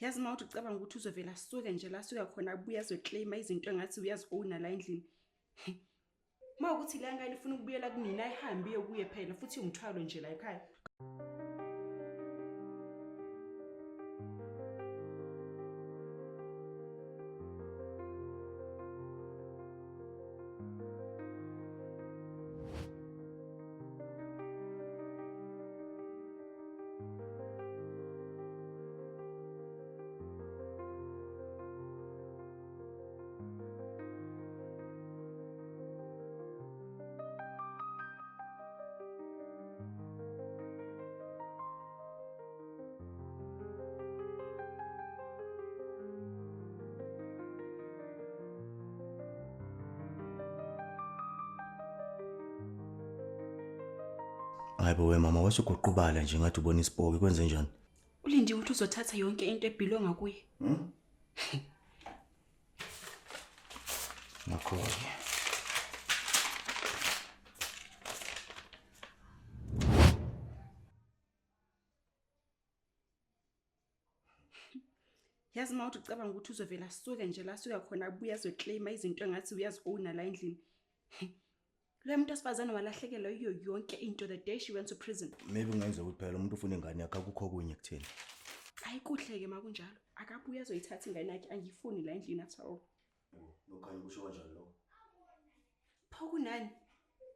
Yazi mawuthi ucabanga ukuthi uzovela sisuke nje la suka khona abuya azoclaima izinto engathi uyazi-owna la endlini. Mawukuthi la ngane ufuna ukubuyela kunina ayihambe kuye phela futhi umthwalo nje la ekhaya. Hayibo we mama wasuguqubala nje ngathi ubona isipoki kwenze njani? Ulindi ukuthi uzothatha yonke into ebhilonga kuye. Nakho-ke. Yazi mawuthi ucabanga ukuthi uzovela sisuke nje la suka khona abuya azoclaima izinto engathi uyazi-owna la endlini. Lo muntu osifazane walahlekelwa yiyo yonke into the day she went to prison. Maybe ungayenzeka ukuthi phela umuntu ufuna ingane yakhe akukho kunye kutheni. Ayikuhle-ke makunjalo. Akabuye azoyithatha ingane yakhe angifuni la endlini at all. Nokhanya kusho kanjani lokho? Pho kunani?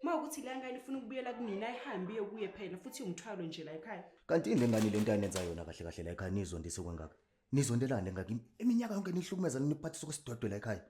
Mawukuthi la ngane ufuna ukubuyela kunina ayihambe kuye phela futhi umthwalo nje la ekhaya. Kanti ingane lento ayenza yona kahle kahle la ekhaya nizondise kwengaka. Nizondelane ngaki iminyaka yonke nihlukumeza niphathisa kwesidodwe la ekhaya.